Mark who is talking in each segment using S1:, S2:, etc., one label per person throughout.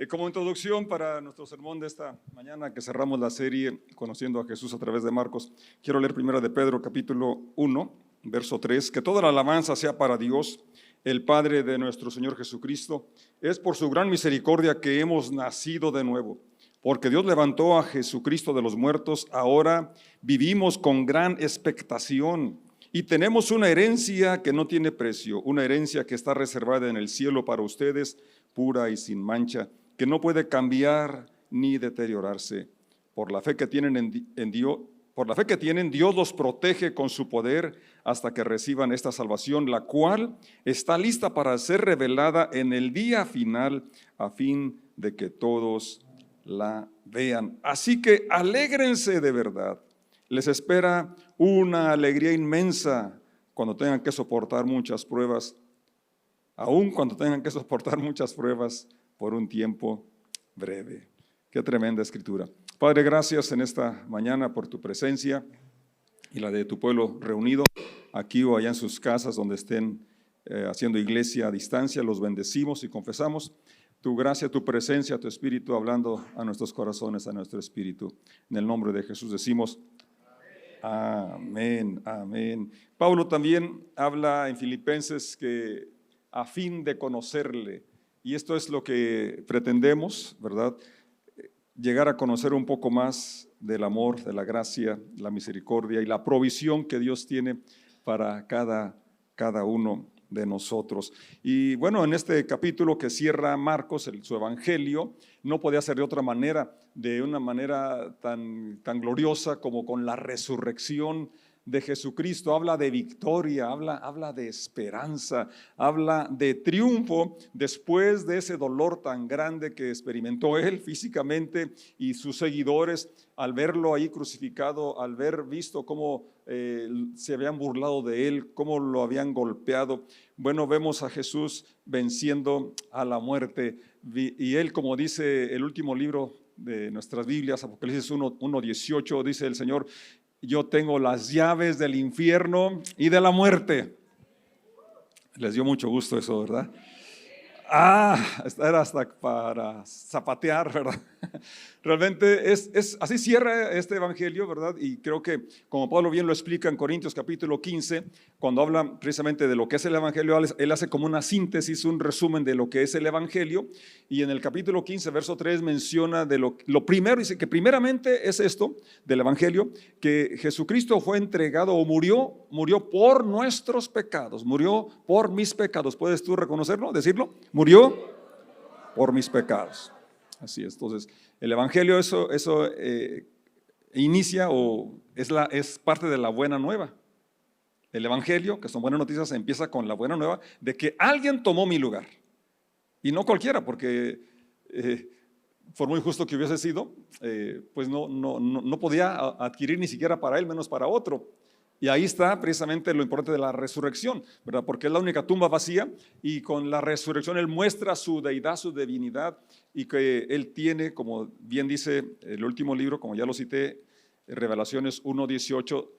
S1: Como introducción para nuestro sermón de esta mañana, que cerramos la serie Conociendo a Jesús a través de Marcos, quiero leer primero de Pedro capítulo 1, verso 3, que toda la alabanza sea para Dios, el Padre de nuestro Señor Jesucristo. Es por su gran misericordia que hemos nacido de nuevo, porque Dios levantó a Jesucristo de los muertos. Ahora vivimos con gran expectación y tenemos una herencia que no tiene precio, una herencia que está reservada en el cielo para ustedes, pura y sin mancha, que no puede cambiar ni deteriorarse. Por la fe que tienen en Dios, por la fe que tienen, Dios los protege con su poder hasta que reciban esta salvación, la cual está lista para ser revelada en el día final, a fin de que todos la vean. Así que alégrense de verdad. Les espera una alegría inmensa cuando tengan que soportar muchas pruebas, aun cuando tengan que soportar muchas pruebas por un tiempo breve. Qué tremenda escritura. Padre, gracias en esta mañana por tu presencia y la de tu pueblo reunido aquí o allá en sus casas donde estén haciendo iglesia a distancia. Los bendecimos y confesamos tu gracia, tu presencia, tu espíritu hablando a nuestros corazones, a nuestro espíritu. En el nombre de Jesús decimos amén, amén. Pablo también habla en Filipenses que a fin de conocerle, y esto es lo que pretendemos, ¿verdad? Llegar a conocer un poco más del amor, de la gracia, la misericordia y la provisión que Dios tiene para cada uno de nosotros. Y bueno, en este capítulo que cierra Marcos, su evangelio, no podía ser de otra manera, de una manera tan gloriosa como con la resurrección de Jesucristo. Habla de victoria, habla de esperanza, habla de triunfo después de ese dolor tan grande que experimentó él físicamente y sus seguidores al verlo ahí crucificado, al ver visto cómo se habían burlado de él, cómo lo habían golpeado. Bueno, vemos a Jesús venciendo a la muerte, y él, como dice el último libro de nuestras Biblias, Apocalipsis 1:18, dice el Señor: yo tengo las llaves del infierno y de la muerte. Les dio mucho gusto eso, ¿verdad? Era hasta para zapatear, ¿verdad? Realmente así cierra este evangelio, ¿verdad? Y creo que, como Pablo bien lo explica en Corintios capítulo 15, cuando habla precisamente de lo que es el evangelio, él hace como una síntesis, un resumen de lo que es el evangelio, y en el capítulo 15, verso 3, menciona de lo primero, dice que primeramente es esto del evangelio, que Jesucristo fue entregado o murió por nuestros pecados, murió por mis pecados. ¿Puedes tú reconocerlo, decirlo? Murió por mis pecados. Así es. Entonces, el evangelio eso inicia o es parte de la buena nueva. El evangelio, que son buenas noticias, empieza con la buena nueva de que alguien tomó mi lugar. Y no cualquiera, porque por muy justo que hubiese sido, pues no podía adquirir ni siquiera para él, menos para otro. Y ahí está precisamente lo importante de la resurrección, ¿verdad? Porque es la única tumba vacía, y con la resurrección Él muestra su deidad, su divinidad, y que Él tiene, como bien dice el último libro, como ya lo cité, Revelaciones 1:18,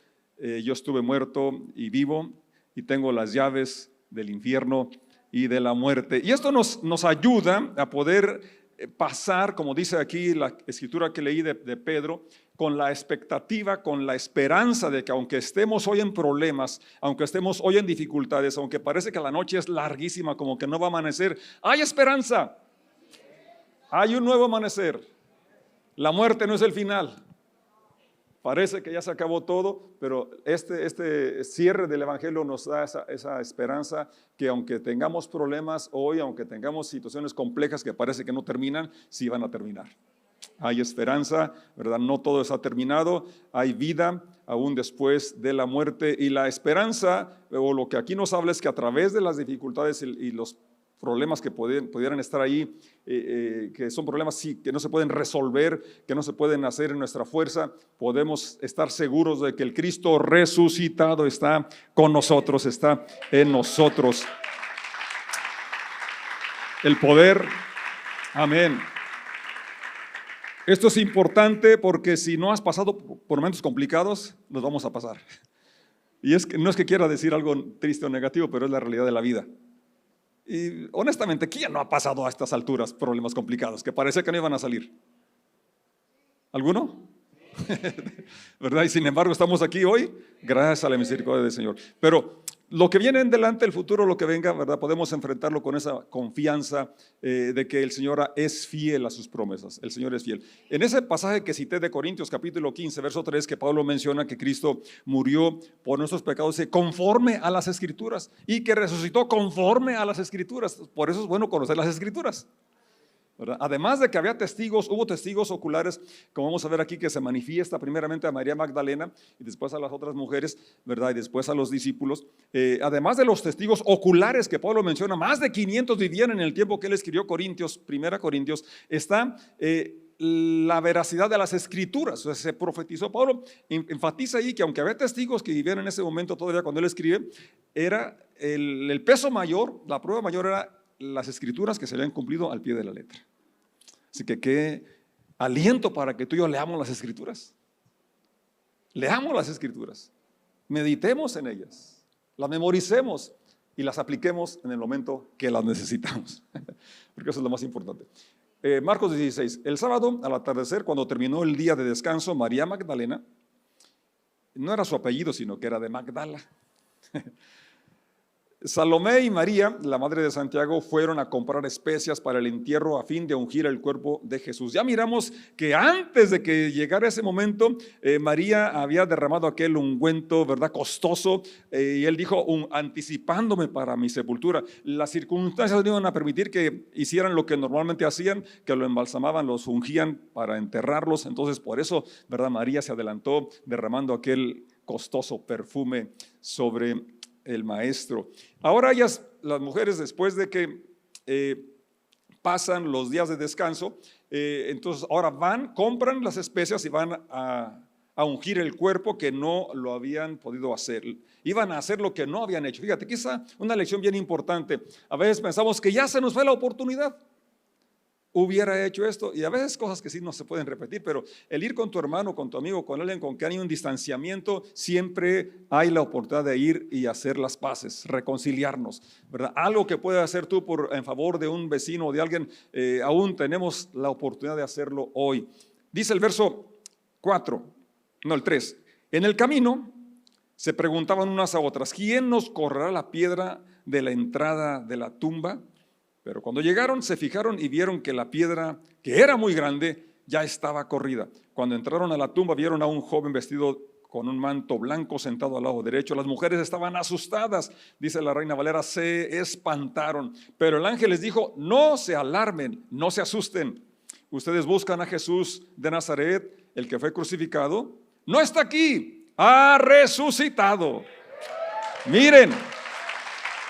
S1: yo estuve muerto y vivo y tengo las llaves del infierno y de la muerte. Y esto nos ayuda a poder pasar, como dice aquí la escritura que leí de Pedro, con la expectativa, con la esperanza de que aunque estemos hoy en problemas, aunque estemos hoy en dificultades, aunque parece que la noche es larguísima, como que no va a amanecer, hay esperanza, hay un nuevo amanecer. La muerte no es el final. Parece que ya se acabó todo, pero este cierre del evangelio nos da esa esperanza que aunque tengamos problemas hoy, aunque tengamos situaciones complejas que parece que no terminan, sí van a terminar. Hay esperanza, ¿verdad? No todo está terminado, hay vida aún después de la muerte, y la esperanza, o lo que aquí nos habla, es que a través de las dificultades y los problemas que pudieran estar ahí, que son problemas que no se pueden resolver, que no se pueden hacer en nuestra fuerza, podemos estar seguros de que el Cristo resucitado está con nosotros, está en nosotros. El poder, amén. Esto es importante porque si no has pasado por momentos complicados, los vamos a pasar. Y no es que quiera decir algo triste o negativo, pero es la realidad de la vida. Y honestamente, ¿quién no ha pasado a estas alturas problemas complicados que parecía que no iban a salir? ¿Alguno? ¿Verdad? Y sin embargo estamos aquí hoy gracias a la misericordia del Señor. Pero lo que viene en delante, el futuro, lo que venga, ¿verdad? Podemos enfrentarlo con esa confianza de que el Señor es fiel a sus promesas. El Señor es fiel. En ese pasaje que cité de Corintios capítulo 15, verso 3, que Pablo menciona que Cristo murió por nuestros pecados conforme a las Escrituras y que resucitó conforme a las Escrituras. Por eso es bueno conocer las Escrituras, ¿verdad? Además de que había testigos, hubo testigos oculares, como vamos a ver aquí, que se manifiesta primeramente a María Magdalena y después a las otras mujeres, ¿verdad? Y después a los discípulos. Además de los testigos oculares que Pablo menciona, más de 500 vivían en el tiempo que él escribió Corintios, Primera Corintios, está la veracidad de las Escrituras. O sea, se profetizó. Pablo enfatiza ahí que aunque había testigos que vivían en ese momento todavía cuando él escribe, era el peso mayor, la prueba mayor era las Escrituras que se habían cumplido al pie de la letra. Así que qué aliento para que tú y yo leamos las Escrituras. Leamos las Escrituras, meditemos en ellas, las memoricemos y las apliquemos en el momento que las necesitamos, porque eso es lo más importante. Marcos 16, el sábado al atardecer, cuando terminó el día de descanso, María Magdalena, no era su apellido, sino que era de Magdala, Salomé y María, la madre de Santiago, fueron a comprar especias para el entierro a fin de ungir el cuerpo de Jesús. Ya miramos que antes de que llegara ese momento, María había derramado aquel ungüento, ¿verdad?, costoso, y él dijo, anticipándome para mi sepultura. Las circunstancias no iban a permitir que hicieran lo que normalmente hacían, que lo embalsamaban, los ungían para enterrarlos. Entonces, por eso, ¿verdad?, María se adelantó derramando aquel costoso perfume sobre el maestro. Ahora ellas, las mujeres, después de que pasan los días de descanso, entonces ahora van, compran las especias y van a ungir el cuerpo que no lo habían podido hacer. Iban a hacer lo que no habían hecho. Fíjate, quizá una lección bien importante. A veces pensamos que ya se nos fue la oportunidad. Hubiera hecho esto, y a veces cosas que sí no se pueden repetir, pero el ir con tu hermano, con tu amigo, con alguien con quien hay un distanciamiento, siempre hay la oportunidad de ir y hacer las paces, reconciliarnos, ¿verdad? Algo que puedas hacer tú en favor de un vecino o de alguien, aún tenemos la oportunidad de hacerlo hoy. Dice el verso 4, no el 3, en el camino se preguntaban unas a otras, ¿quién nos correrá la piedra de la entrada de la tumba? Pero cuando llegaron se fijaron y vieron que la piedra, que era muy grande, ya estaba corrida. Cuando entraron a la tumba vieron a un joven vestido con un manto blanco sentado al lado derecho. Las mujeres estaban asustadas, dice la Reina Valera, se espantaron. Pero el ángel les dijo, no se alarmen, no se asusten. Ustedes buscan a Jesús de Nazaret, el que fue crucificado. No está aquí, ha resucitado. Miren,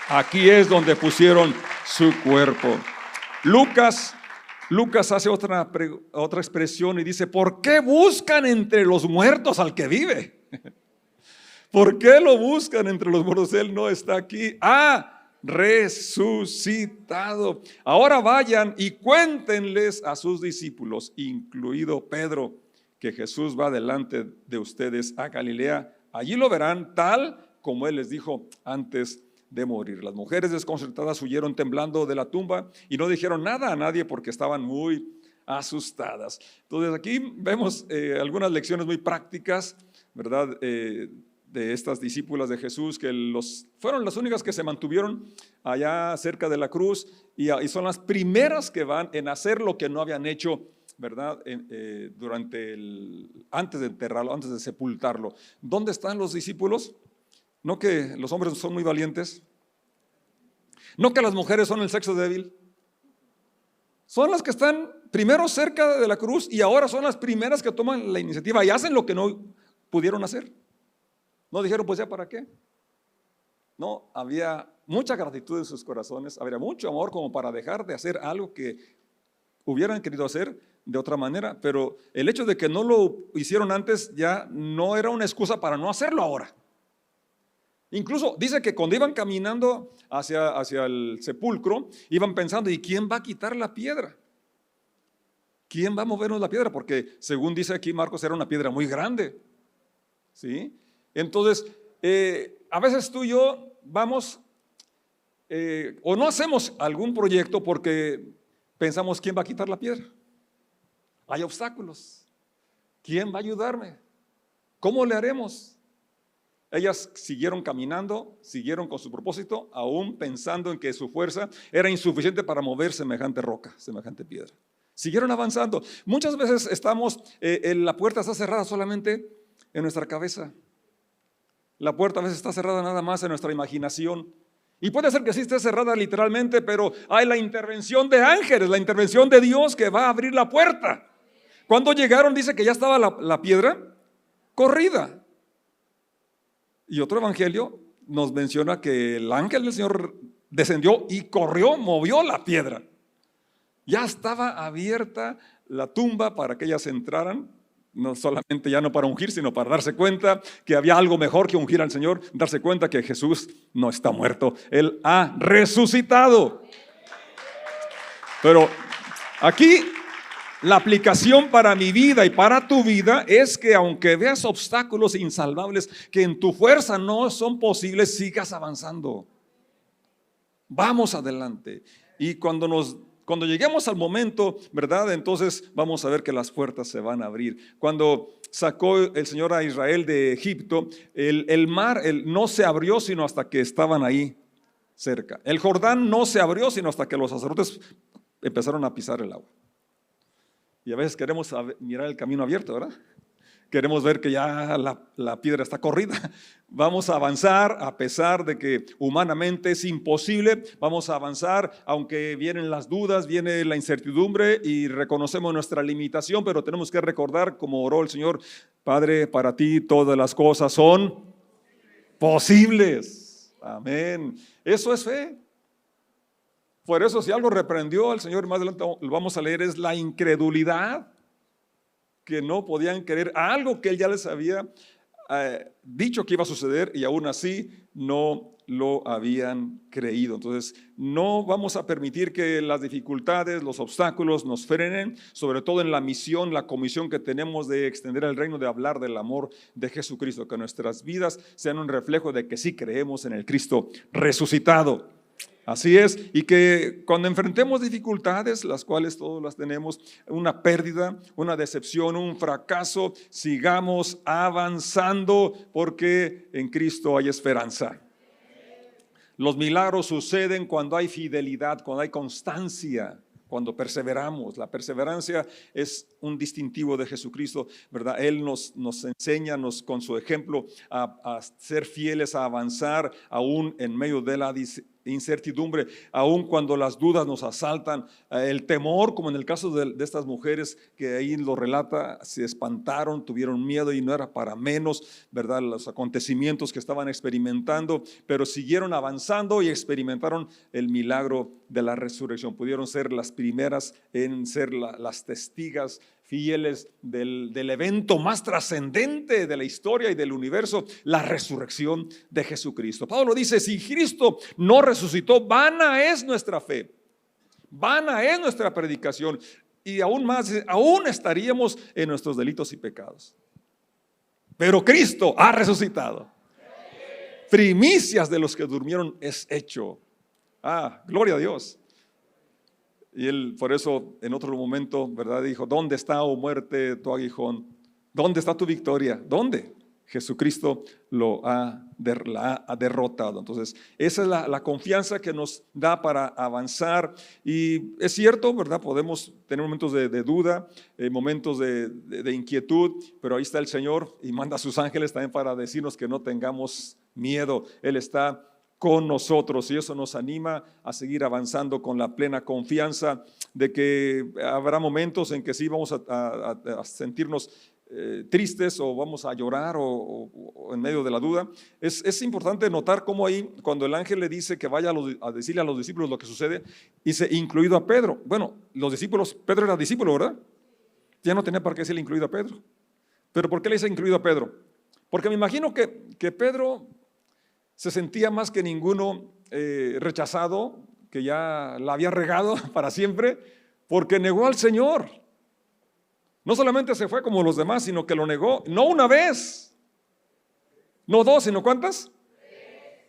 S1: aquí es donde pusieron su cuerpo. Lucas hace otra expresión y dice, ¿por qué buscan entre los muertos al que vive? ¿Por qué lo buscan entre los muertos? Él no está aquí, ha resucitado. Ahora vayan y cuéntenles a sus discípulos, incluido Pedro, que Jesús va delante de ustedes a Galilea. Allí lo verán tal como él les dijo antes de morir. Las mujeres desconcertadas huyeron temblando de la tumba y no dijeron nada a nadie porque estaban muy asustadas. Entonces aquí vemos algunas lecciones muy prácticas, ¿verdad?, de estas discípulas de Jesús que fueron las únicas que se mantuvieron allá cerca de la cruz y son las primeras que van en hacer lo que no habían hecho, ¿verdad?, antes de enterrarlo, antes de sepultarlo. ¿Dónde están los discípulos? ¿No que los hombres son muy valientes? ¿No que las mujeres son el sexo débil? Son las que están primero cerca de la cruz y ahora son las primeras que toman la iniciativa y hacen lo que no pudieron hacer. No dijeron, pues ya para qué. No, había mucha gratitud en sus corazones, había mucho amor como para dejar de hacer algo que hubieran querido hacer de otra manera, pero el hecho de que no lo hicieron antes ya no era una excusa para no hacerlo ahora. Incluso dice que cuando iban caminando hacia el sepulcro, iban pensando, ¿y quién va a quitar la piedra? ¿Quién va a movernos la piedra? Porque según dice aquí Marcos, era una piedra muy grande, ¿sí? Entonces, a veces tú y yo vamos o no hacemos algún proyecto porque pensamos, ¿quién va a quitar la piedra? Hay obstáculos. ¿Quién va a ayudarme? ¿Cómo le haremos? Ellas siguieron caminando, siguieron con su propósito, aún pensando en que su fuerza era insuficiente para mover semejante roca, semejante piedra. Siguieron avanzando. Muchas veces la puerta está cerrada solamente en nuestra cabeza. La puerta a veces está cerrada nada más en nuestra imaginación. Y puede ser que sí esté cerrada literalmente, pero hay la intervención de ángeles, la intervención de Dios que va a abrir la puerta. Cuando llegaron dice que ya estaba la piedra corrida. Y otro evangelio nos menciona que el ángel del Señor descendió y corrió, movió la piedra. Ya estaba abierta la tumba para que ellas entraran, no solamente ya no para ungir, sino para darse cuenta que había algo mejor que ungir al Señor, darse cuenta que Jesús no está muerto, Él ha resucitado. Pero aquí la aplicación para mi vida y para tu vida es que aunque veas obstáculos insalvables que en tu fuerza no son posibles, sigas avanzando. Vamos adelante. Y cuando lleguemos al momento, ¿verdad? Entonces vamos a ver que las puertas se van a abrir. Cuando sacó el Señor a Israel de Egipto, el mar no se abrió sino hasta que estaban ahí cerca. El Jordán no se abrió sino hasta que los sacerdotes empezaron a pisar el agua. Y a veces queremos mirar el camino abierto, ¿verdad? Queremos ver que ya la piedra está corrida. Vamos a avanzar a pesar de que humanamente es imposible. Vamos a avanzar aunque vienen las dudas, viene la incertidumbre y reconocemos nuestra limitación, pero tenemos que recordar, como oró el Señor: Padre, para ti todas las cosas son posibles. Amén. Eso es fe. Por eso, si algo reprendió al Señor, más adelante lo vamos a leer, es la incredulidad, que no podían creer algo que Él ya les había dicho que iba a suceder y aún así no lo habían creído. Entonces, no vamos a permitir que las dificultades, los obstáculos nos frenen, sobre todo en la misión, la comisión que tenemos de extender el reino, de hablar del amor de Jesucristo, que nuestras vidas sean un reflejo de que sí creemos en el Cristo resucitado. Así es, y que cuando enfrentemos dificultades, las cuales todos las tenemos, una pérdida, una decepción, un fracaso, sigamos avanzando porque en Cristo hay esperanza. Los milagros suceden cuando hay fidelidad, cuando hay constancia, cuando perseveramos. La perseverancia es un distintivo de Jesucristo, ¿verdad? Él nos enseña con su ejemplo a ser fieles, a avanzar aún en medio de la incertidumbre, aun cuando las dudas nos asaltan, el temor, como en el caso de estas mujeres que ahí lo relata, se espantaron, tuvieron miedo y no era para menos, ¿verdad? Los acontecimientos que estaban experimentando, pero siguieron avanzando y experimentaron el milagro de la resurrección. Pudieron ser las primeras en ser las testigas fieles del evento más trascendente de la historia y del universo, la resurrección de Jesucristo. Pablo dice: si Cristo no resucitó, vana es nuestra fe, vana es nuestra predicación, y aún más, aún estaríamos en nuestros delitos y pecados. Pero Cristo ha resucitado. Primicias de los que durmieron es hecho. Gloria a Dios. Y él, por eso, en otro momento, ¿verdad? Dijo: ¿dónde está, oh muerte, tu aguijón? ¿Dónde está tu victoria? ¿Dónde? Jesucristo la ha derrotado. Entonces, esa es la confianza que nos da para avanzar. Y es cierto, ¿verdad? Podemos tener momentos de duda, momentos de inquietud, pero ahí está el Señor y manda a sus ángeles también para decirnos que no tengamos miedo. Él está con nosotros y eso nos anima a seguir avanzando con la plena confianza de que habrá momentos en que sí vamos a sentirnos tristes o vamos a llorar o en medio de la duda. Es importante notar cómo ahí, cuando el ángel le dice que vaya a decirle a los discípulos lo que sucede, dice incluido a Pedro. Bueno, los discípulos, Pedro era discípulo, ¿verdad? Ya no tenía por qué decirle incluido a Pedro. Pero ¿por qué le dice incluido a Pedro? Porque me imagino que Pedro se sentía más que ninguno rechazado, que ya la había regado para siempre, porque negó al Señor. No solamente se fue como los demás, sino que lo negó, no una vez, no dos, sino ¿cuántas?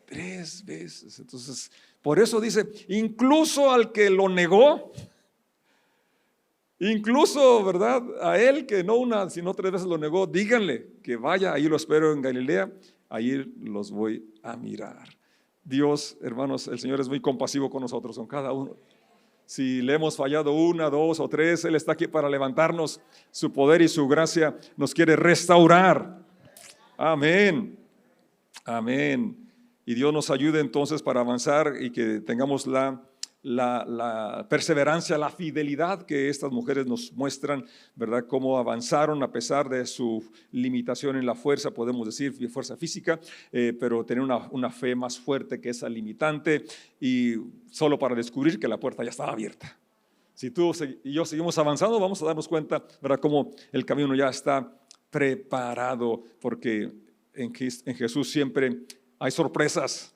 S1: 3 veces. Entonces, por eso dice, incluso al que lo negó, incluso, ¿verdad? A él que no una, sino 3 veces lo negó, díganle que vaya, ahí lo espero en Galilea, ahí los voy a mirar. Dios, hermanos, el Señor es muy compasivo con nosotros, con cada uno. Si le hemos fallado 1, 2 o 3, Él está aquí para levantarnos. Su poder y su gracia nos quiere restaurar. Amén. Amén. Y Dios nos ayude entonces para avanzar y que tengamos la perseverancia, la fidelidad que estas mujeres nos muestran, ¿verdad? Cómo avanzaron a pesar de su limitación en la fuerza, podemos decir, fuerza física, pero tener una fe más fuerte que esa limitante, y solo para descubrir que la puerta ya estaba abierta. Si tú y yo seguimos avanzando, vamos a darnos cuenta, ¿verdad? Cómo el camino ya está preparado, porque en Jesús siempre hay sorpresas.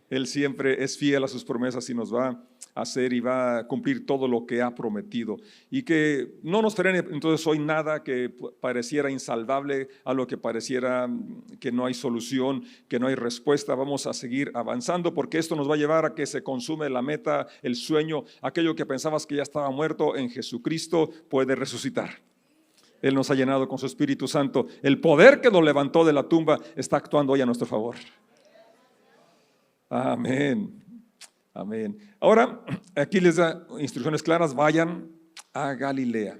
S1: Él siempre es fiel a sus promesas y nos va a hacer y va a cumplir todo lo que ha prometido. Y que no nos frene entonces hoy nada que pareciera insalvable, a lo que pareciera que no hay solución, que no hay respuesta. Vamos a seguir avanzando, porque esto nos va a llevar a que se consume la meta, el sueño. Aquello que pensabas que ya estaba muerto en Jesucristo puede resucitar. Él nos ha llenado con su Espíritu Santo. El poder que nos levantó de la tumba está actuando hoy a nuestro favor. Amén, amén. Ahora, aquí les da instrucciones claras: vayan a Galilea.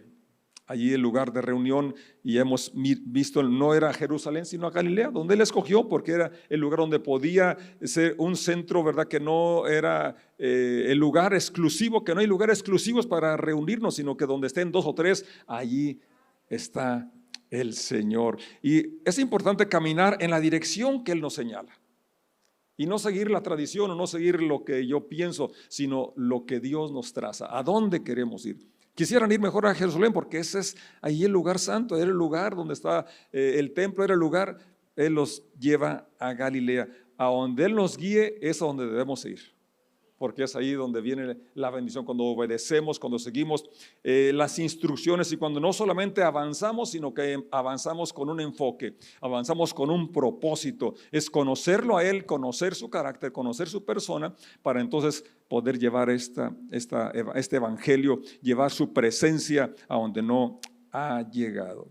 S1: Allí el lugar de reunión, y hemos visto, no era Jerusalén, sino a Galilea, donde Él escogió, porque era el lugar donde podía ser un centro, ¿verdad? Que no era el lugar exclusivo, que no hay lugares exclusivos para reunirnos, sino que donde estén 2 o 3, allí está el Señor. Y es importante caminar en la dirección que Él nos señala. Y no seguir la tradición o no seguir lo que yo pienso, sino lo que Dios nos traza. ¿A dónde queremos ir? Quisieran ir mejor a Jerusalén, porque ese es ahí el lugar santo, era el lugar donde está el templo, era el lugar. Él los lleva a Galilea. A donde Él nos guíe es a donde debemos ir, porque es ahí donde viene la bendición, cuando obedecemos, cuando seguimos las instrucciones, y cuando no solamente avanzamos, sino que avanzamos con un enfoque, avanzamos con un propósito. Es conocerlo a Él, conocer su carácter, conocer su persona, para entonces poder llevar este evangelio, llevar su presencia a donde no ha llegado.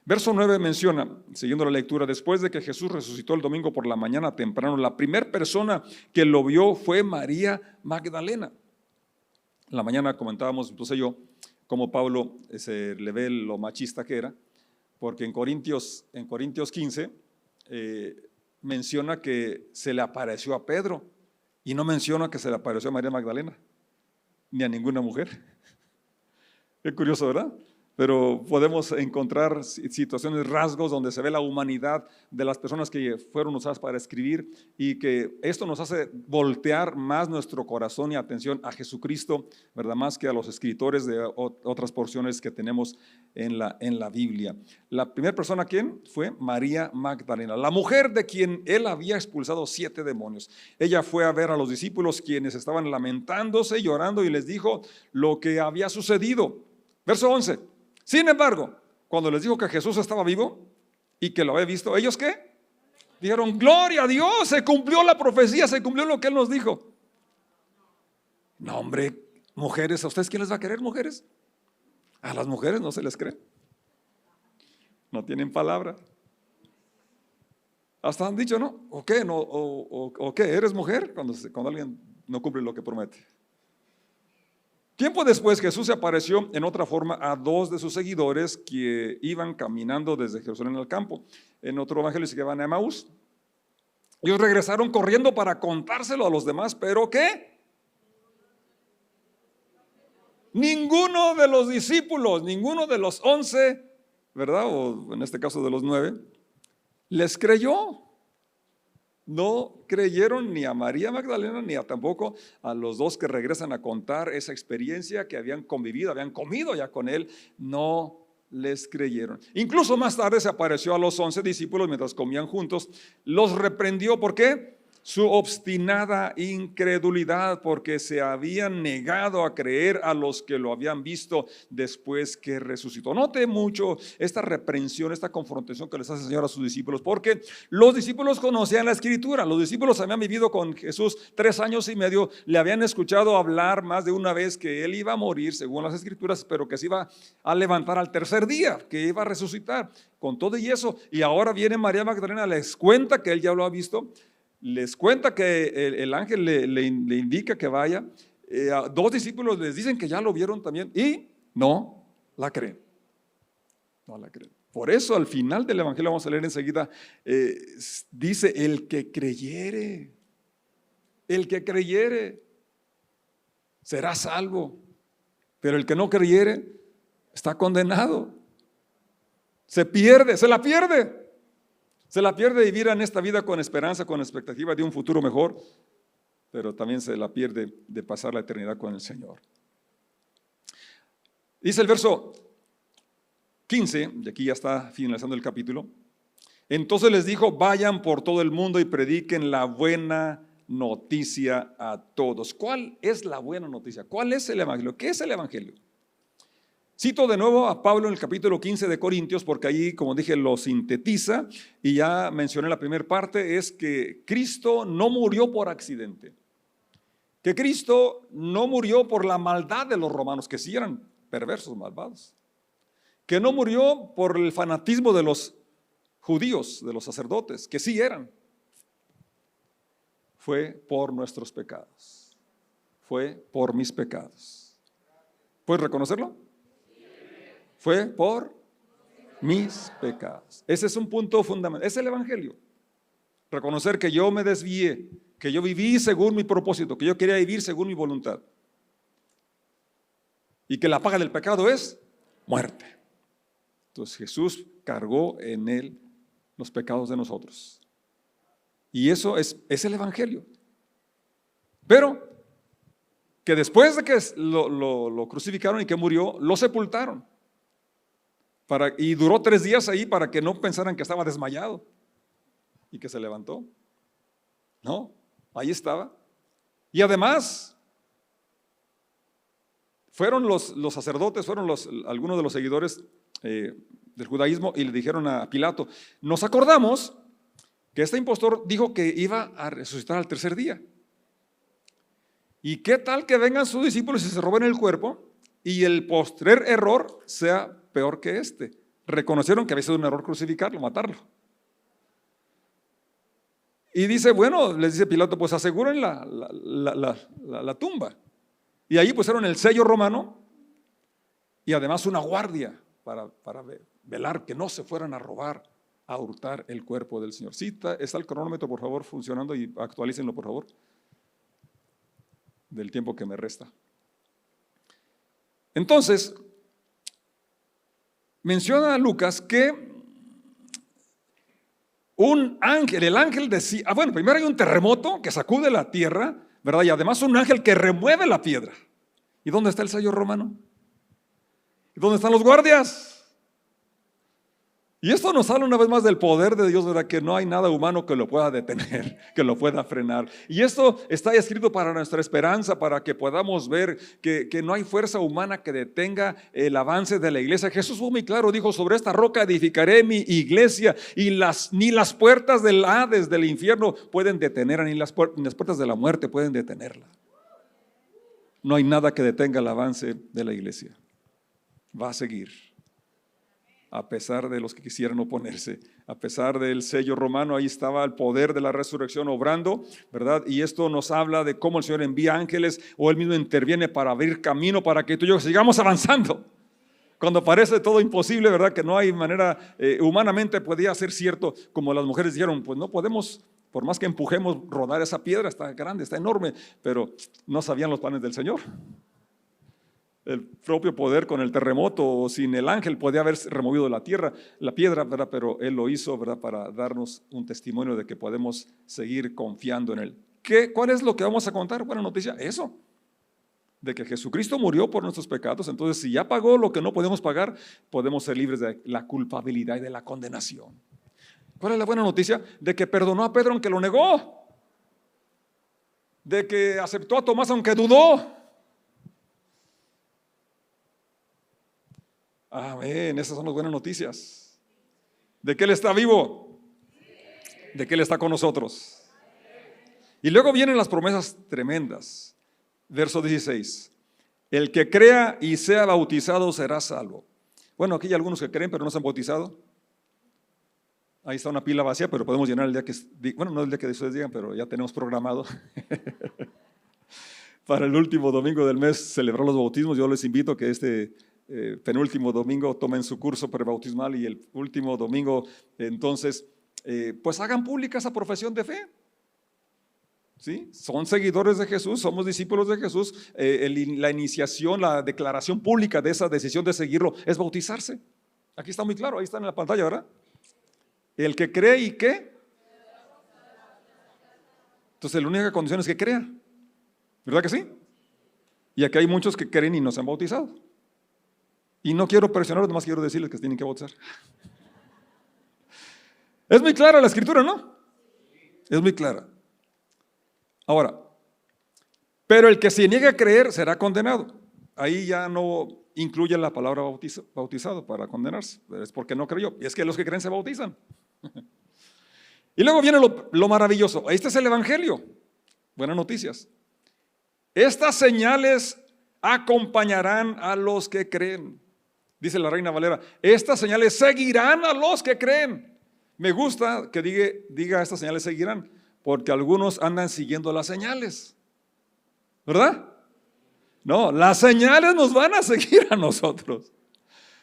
S1: Verso 9 menciona, siguiendo la lectura: después de que Jesús resucitó el domingo por la mañana temprano, la primera persona que lo vio fue María Magdalena. En la mañana comentábamos, entonces yo, cómo Pablo se le ve lo machista que era, porque en Corintios 15 menciona que se le apareció a Pedro, y no menciona que se le apareció a María Magdalena, ni a ninguna mujer. Qué curioso, ¿verdad? Pero podemos encontrar situaciones, rasgos donde se ve la humanidad de las personas que fueron usadas para escribir, y que esto nos hace voltear más nuestro corazón y atención a Jesucristo, ¿verdad? Más que a los escritores de otras porciones que tenemos en la Biblia. La primera persona, ¿quién? Fue María Magdalena, la mujer de quien Él había expulsado 7 demonios. Ella fue a ver a los discípulos, quienes estaban lamentándose, llorando, y les dijo lo que había sucedido. Verso 11. Sin embargo, cuando les dijo que Jesús estaba vivo y que lo había visto, ¿ellos qué? Dijeron: gloria a Dios, se cumplió la profecía, se cumplió lo que Él nos dijo. No, hombre, mujeres, ¿a ustedes quién les va a querer, mujeres? A las mujeres no se les cree. No tienen palabra. Hasta han dicho, ¿no? ¿O qué? No, ¿o qué? ¿Eres mujer? Cuando alguien no cumple lo que promete. Tiempo después, Jesús se apareció en otra forma a 2 de sus seguidores que iban caminando desde Jerusalén al campo. En otro evangelio dice que van a Emaús. Ellos regresaron corriendo para contárselo a los demás, pero ¿qué? Ninguno de los discípulos, ninguno de los 11, ¿verdad? O en este caso de los 9, les creyó. No creyeron ni a María Magdalena ni tampoco a los 2 que regresan a contar esa experiencia, que habían convivido, habían comido ya con Él. No les creyeron. Incluso más tarde se apareció a los 11 discípulos mientras comían juntos. Los reprendió. ¿Por qué? su obstinada incredulidad, porque se habían negado a creer a los que lo habían visto después que resucitó. Note mucho esta reprensión, esta confrontación que les hace el Señor a sus discípulos, porque los discípulos conocían la Escritura, los discípulos habían vivido con Jesús 3 años y medio, le habían escuchado hablar más de una vez que Él iba a morir según las Escrituras, pero que se iba a levantar al tercer día, que iba a resucitar. Con todo y eso, y ahora viene María Magdalena, les cuenta que Él ya lo ha visto, les cuenta que el ángel le indica que vaya. A 2 discípulos les dicen que ya lo vieron también y no la creen. No la creen. Por eso al final del evangelio, vamos a leer enseguida, dice: el que creyere será salvo, pero el que no creyere está condenado. Se pierde, se la pierde. Se la pierde vivir en esta vida con esperanza, con expectativa de un futuro mejor, pero también se la pierde de pasar la eternidad con el Señor. Dice el verso 15, y aquí ya está finalizando el capítulo. Entonces les dijo: vayan por todo el mundo y prediquen la buena noticia a todos. ¿Cuál es la buena noticia? ¿Cuál es el evangelio? ¿Qué es el evangelio? Cito de nuevo a Pablo en el capítulo 15 de Corintios, porque ahí, como dije, lo sintetiza, y ya mencioné la primera parte, es que Cristo no murió por accidente, que Cristo no murió por la maldad de los romanos, que sí eran perversos, malvados, que no murió por el fanatismo de los judíos, de los sacerdotes, que sí eran. Fue por nuestros pecados, fue por mis pecados. ¿Puedes reconocerlo? Fue por mis pecados. Ese es un punto fundamental. Es el evangelio. Reconocer que yo me desvié, que yo viví según mi propósito, que yo quería vivir según mi voluntad. Y que la paga del pecado es muerte. Entonces Jesús cargó en Él los pecados de nosotros. Y eso es el evangelio. Pero que después de que lo crucificaron y que murió, lo sepultaron. Y duró 3 días ahí para que no pensaran que estaba desmayado y que se levantó. No, ahí estaba. Y además fueron los sacerdotes, fueron algunos de los seguidores del judaísmo, y le dijeron a Pilato: nos acordamos que este impostor dijo que iba a resucitar al tercer día. ¿Y qué tal que vengan sus discípulos y se roben el cuerpo y el postrer error sea peor que este? Reconocieron que había sido un error crucificarlo, matarlo. Y dice, bueno, les dice Pilato, pues aseguren la tumba. Y ahí pusieron el sello romano y además una guardia para velar que no se fueran a robar, a hurtar el cuerpo del Señor. Sí, está el cronómetro, por favor, funcionando, y actualícenlo, por favor, del tiempo que me resta. Entonces, menciona a Lucas que un ángel, el ángel decía, bueno, primero hay un terremoto que sacude la tierra, ¿verdad? Y además un ángel que remueve la piedra. ¿Y dónde está el sello romano? ¿Y dónde están los guardias? Y esto nos habla una vez más del poder de Dios, ¿verdad? Que no hay nada humano que lo pueda detener, que lo pueda frenar. Y esto está escrito para nuestra esperanza, para que podamos ver que no hay fuerza humana que detenga el avance de la iglesia. Jesús fue muy claro, dijo: sobre esta roca edificaré mi iglesia, y ni las puertas del Hades, del infierno, pueden detenerla, ni las puertas de la muerte pueden detenerla. No hay nada que detenga el avance de la iglesia. Va a seguir. A pesar de los que quisieran oponerse, a pesar del sello romano, ahí estaba el poder de la resurrección obrando, ¿verdad? Y esto nos habla de cómo el Señor envía ángeles, o Él mismo interviene para abrir camino para que tú y yo sigamos avanzando. Cuando parece todo imposible, ¿verdad? Que no hay manera, humanamente podía ser cierto, como las mujeres dijeron, pues no podemos, por más que empujemos, rodar esa piedra, está grande, está enorme, pero no sabían los planes del Señor. El propio poder con el terremoto o sin el ángel podía haber removido la piedra, ¿verdad? Pero Él lo hizo, ¿verdad? Para darnos un testimonio de que podemos seguir confiando en Él. ¿Cuál es lo que vamos a contar? Buena noticia, eso, de que Jesucristo murió por nuestros pecados. Entonces, si ya pagó lo que no podemos pagar, podemos ser libres de la culpabilidad y de la condenación. ¿Cuál es la buena noticia? De que perdonó a Pedro aunque lo negó. de que aceptó a Tomás aunque dudó. Amén, esas son las buenas noticias. De que Él está vivo, de que Él está con nosotros. Y luego vienen las promesas tremendas. Verso 16. El que crea y sea bautizado será salvo. Bueno, aquí hay algunos que creen pero no se han bautizado. Ahí está una pila vacía, pero podemos llenar el día que, bueno, no el día que ustedes digan, pero ya tenemos programado para el último domingo del mes celebrar los bautismos. Yo les invito a que este penúltimo domingo tomen su curso prebautismal y el último domingo entonces pues hagan pública esa profesión de fe. ¿Sí? Son seguidores de Jesús, somos discípulos de Jesús. La iniciación, la declaración pública de esa decisión de seguirlo es bautizarse. Aquí está muy claro, ahí está en la pantalla, ¿verdad? El que cree y ¿qué? Entonces la única condición es que crea, ¿verdad que sí? Y aquí hay muchos que creen y no se han bautizado. Y no quiero presionarlos, nomás quiero decirles que tienen que bautizar. Es muy clara la escritura, ¿no? Es muy clara. Ahora, pero el que se niegue a creer será condenado. Ahí ya no incluye la palabra bautizado para condenarse, es porque no creyó. Y es que los que creen se bautizan. Y luego viene lo maravilloso. Este es el evangelio. Buenas noticias. Estas señales acompañarán a los que creen. Dice la Reina Valera, estas señales seguirán a los que creen. Me gusta que diga estas señales seguirán, porque algunos andan siguiendo las señales, ¿verdad? No, las señales nos van a seguir a nosotros.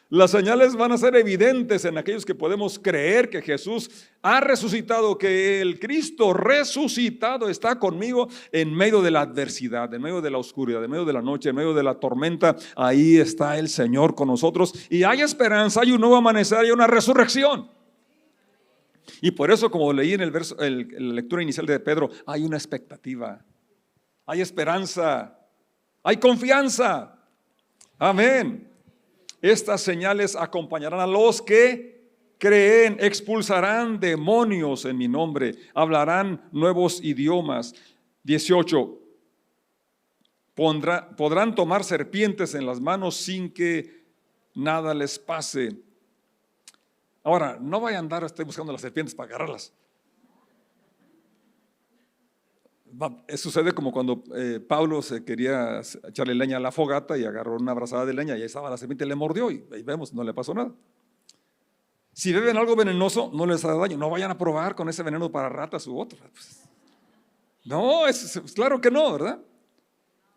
S1: Las señales van a ser evidentes en aquellos que podemos creer que Jesús ha resucitado, que el Cristo resucitado está conmigo en medio de la adversidad, en medio de la oscuridad, en medio de la noche, en medio de la tormenta. Ahí está el Señor con nosotros y hay esperanza, hay un nuevo amanecer, hay una resurrección. Y por eso, como leí en la lectura inicial de Pedro, hay una expectativa, hay esperanza, hay confianza. Amén. Estas señales acompañarán a los que creen, expulsarán demonios en mi nombre, hablarán nuevos idiomas. 18. Podrán tomar serpientes en las manos sin que nada les pase. Ahora, no vaya a andar buscando las serpientes para agarrarlas. Sucede como cuando Pablo se quería echarle leña a la fogata y agarró una brazada de leña y ahí estaba la serpiente, le mordió y ahí vemos, no le pasó nada. Si beben algo venenoso, no les haga daño. No vayan a probar con ese veneno para ratas u otro. No, claro que no, ¿verdad?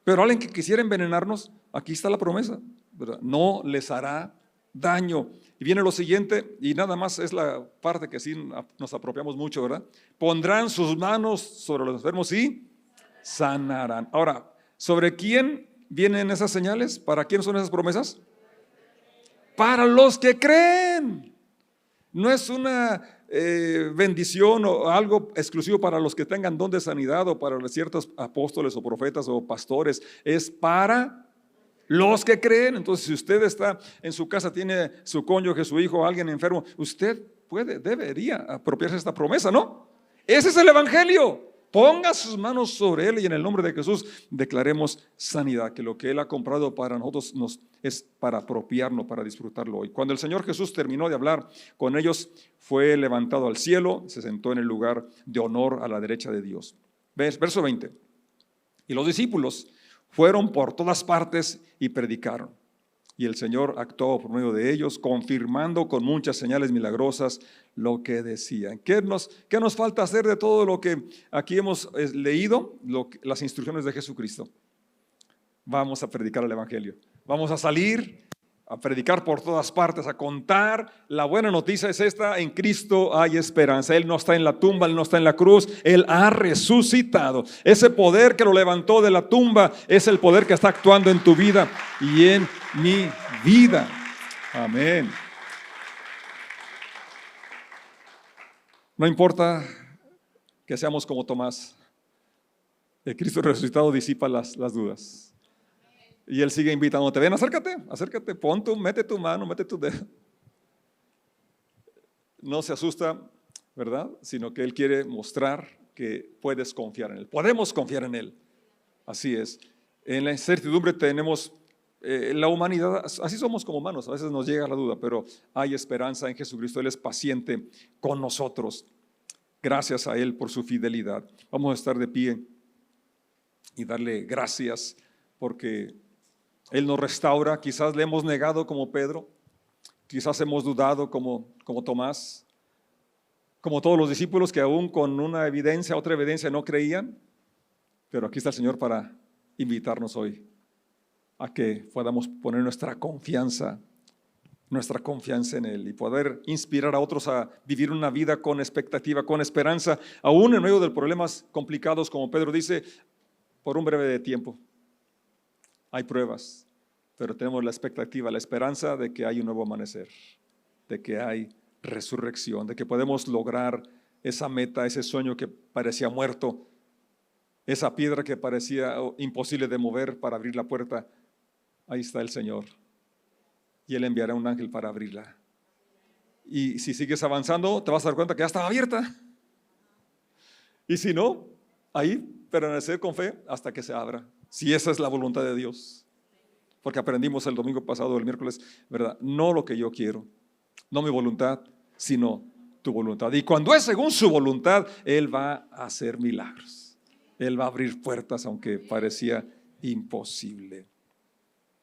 S1: Pero alguien que quisiera envenenarnos, aquí está la promesa, ¿verdad? No les hará daño. Y viene lo siguiente, y nada más es la parte que sí nos apropiamos mucho, ¿verdad? Pondrán sus manos sobre los enfermos y sanarán. Ahora, ¿sobre quién vienen esas señales? ¿Para quién son esas promesas? Para los que creen. No es una bendición o algo exclusivo para los que tengan don de sanidad o para ciertos apóstoles o profetas o pastores. Es para los que creen. Entonces, si usted está en su casa, tiene su cónyuge, su hijo, alguien enfermo, usted debería apropiarse de esta promesa, ¿no? Ese es el evangelio. Ponga sus manos sobre él y en el nombre de Jesús declaremos sanidad, que lo que él ha comprado para nosotros es para apropiarnos, para disfrutarlo hoy. Cuando el Señor Jesús terminó de hablar con ellos, fue levantado al cielo, se sentó en el lugar de honor a la derecha de Dios. ¿Ves? Verso 20. Y los discípulos fueron por todas partes y predicaron. Y el Señor actuó por medio de ellos, confirmando con muchas señales milagrosas lo que decían. ¿Qué nos falta hacer de todo lo que aquí hemos leído? Las instrucciones de Jesucristo. Vamos a predicar el evangelio. Vamos a salir a predicar por todas partes, a contar. La buena noticia es esta: en Cristo hay esperanza. Él no está en la tumba, Él no está en la cruz, Él ha resucitado. Ese poder que lo levantó de la tumba es el poder que está actuando en tu vida y en mi vida. Amén. No importa que seamos como Tomás, el Cristo resucitado disipa las dudas. Y Él sigue invitándote: ven, acércate, mete tu mano, mete tu dedo. No se asusta, ¿verdad? Sino que Él quiere mostrar que puedes confiar en Él. Podemos confiar en Él. Así es. En la incertidumbre tenemos la humanidad, así somos como humanos, a veces nos llega la duda, pero hay esperanza en Jesucristo. Él es paciente con nosotros. Gracias a Él por su fidelidad. Vamos a estar de pie y darle gracias porque Él nos restaura. Quizás le hemos negado como Pedro, quizás hemos dudado como Tomás, como todos los discípulos que aún con una evidencia, otra evidencia no creían, pero aquí está el Señor para invitarnos hoy a que podamos poner nuestra confianza en Él y poder inspirar a otros a vivir una vida con expectativa, con esperanza, aún en medio de problemas complicados, como Pedro dice, por un breve tiempo. Hay pruebas, pero tenemos la expectativa, la esperanza de que hay un nuevo amanecer, de que hay resurrección, de que podemos lograr esa meta, ese sueño que parecía muerto, esa piedra que parecía imposible de mover para abrir la puerta. Ahí está el Señor y Él enviará un ángel para abrirla. Y si sigues avanzando, te vas a dar cuenta que ya estaba abierta. Y si no, ahí permanecer con fe hasta que se abra, si esa es la voluntad de Dios. Porque aprendimos el domingo pasado, el miércoles, ¿verdad? No lo que yo quiero, no mi voluntad, sino tu voluntad. Y cuando es según su voluntad, Él va a hacer milagros. Él va a abrir puertas aunque parecía imposible.